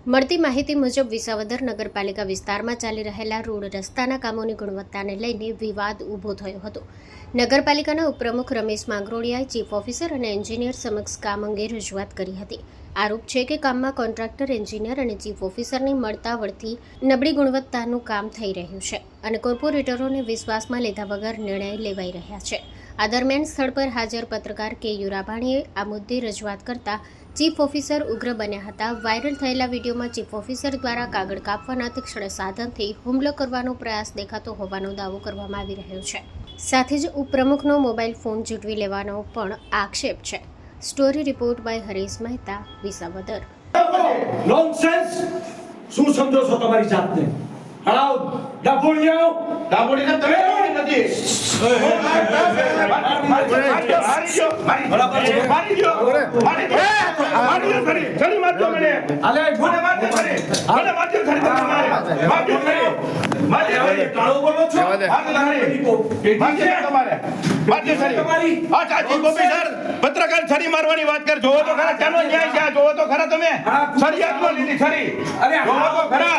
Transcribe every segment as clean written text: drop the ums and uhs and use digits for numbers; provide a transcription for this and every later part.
મળતી માહિતી મુજબ વિસાવદર નગરપાલિકા વિસ્તારમાં ચાલી રહેલા રોડ રસ્તાના કામોની ગુણવત્તાને લઈને વિવાદ ઊભો થયો હતો. નગરપાલિકાના ઉપપ્રમુખ રમેશ માંગરોળિયાએ ચીફ ઓફિસર અને એન્જિનિયર સમક્ષ કામ અંગે રજૂઆત કરી હતી. આરોપ છે કે કામમાં કોન્ટ્રાક્ટર, એન્જિનિયર અને ચીફ ઓફિસરની મળતા વળતી નબળી ગુણવત્તાનું કામ થઈ રહ્યું છે અને કોર્પોરેટરોને વિશ્વાસમાં લીધા વગર નિર્ણય લેવાઈ રહ્યા છે. આ દરમિયાન સ્થળ પર હાજર પત્રકાર કે યુ રાભાણીએ આ મુદ્દે રજૂઆત કરતા ચીફ ઓફિસર ઉગ્ર બન્યા હતા. વાયરલ થયેલા વિડીયોમાં ચીફ ઓફિસર દ્વારા કાગળ કાપવાના તીક્ષ્ણ સાધનથી હુમલો કરવાનો પ્રયાસ દેખાતો હોવાનો દાવો કરવામાં આવી રહ્યો છે. સાથે જ ઉપપ્રમુખનો મોબાઈલ ફોન ઝૂંટવી લેવાનો પણ આક્ષેપ છે. Story report by Haresh Mehta, Visavadar. Nonsense! શું સમજો છો તમારી જાતને? હળાવ ડાબોળિયાઓ ડાબોડીને તમે નથી પત્રકાર છરી મારવાની વાત કર. જોવો તો ખરા ચાનો ન્યાય છે. જોવો તો ખરા તમે છરી હાથમાં લીધી છરી. જોવો તો ખરા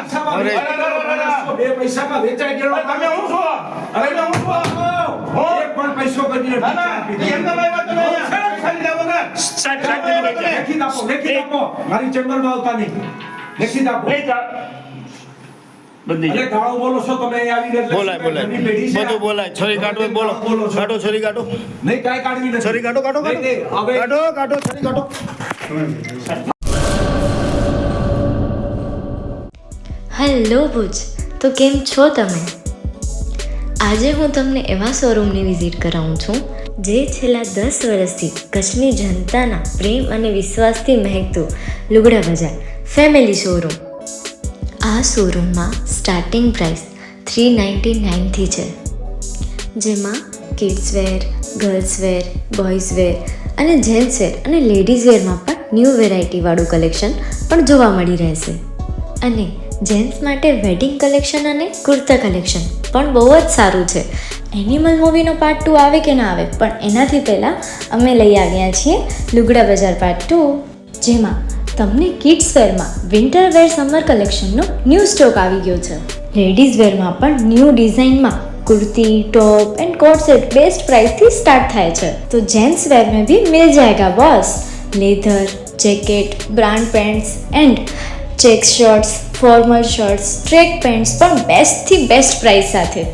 બે પૈસામાં વેચાઈ ગયો. તમે હું છો? અરે હું છો? એક પણ પૈસો કરીને ના ના એમ તમે વાત તમે અહીંયા છરી લાવો ને. લેખી આપો. મારી ચેમ્બરમાં આવતા નહીં. લેખી આપો. અરે ગાળો બોલો છો તમે અહીં આવીને? બોલાય બધું બોલાય. છરી કાઢો, બોલો. કાઢો છરી, કાઢો. નહીં કાંઈ કાઢવી નથી. છરી કાઢો, કાઢો, કાઢો. છરી કાઢો. હેલો ભુજ, તો કેમ છો તમે? આજે હું તમને એવા શોરૂમની વિઝિટ કરાવું છું જે છેલ્લા 10 વર્ષથી કચ્છની જનતાના પ્રેમ અને વિશ્વાસથી મહેકતું લુગડા બજાર ફેમિલી શોરૂમ. આ શોરૂમમાં સ્ટાર્ટિંગ પ્રાઇસ 399થી છે, જેમાં kids wear, girls wear, boys wear અને જેન્ટ્સ વેર અને લેડીઝ વેરમાં પણ ન્યૂ વેરાયટીવાળું કલેક્શન પણ જોવા મળી રહેશે. અને જેન્ટ્સ માટે વેડિંગ કલેક્શન અને કુર્તા કલેક્શન પણ બહુ જ સારું છે. એનિમલ મૂવીનો પાર્ટ 2 આવે કે ના આવે, પણ એનાથી પહેલાં અમે લઈ આવ્યા છીએ લુગડા બજાર પાર્ટ 2, જેમાં તમને કિડ્સ વેરમાં વિન્ટર વેર સમર કલેક્શનનો ન્યૂ સ્ટોક આવી ગયો છે. લેડીઝ વેરમાં પણ ન્યૂ ડિઝાઇનમાં kurti, top and coat set best price थी स्टार्ट थाय छे. तो जेंट्स वेर में भी मिल जाएगा boss. Leather, jacket, brand pants and check shirts, formal shirts, track pants पर बेस्ट थी बेस्ट प्राइस साथे.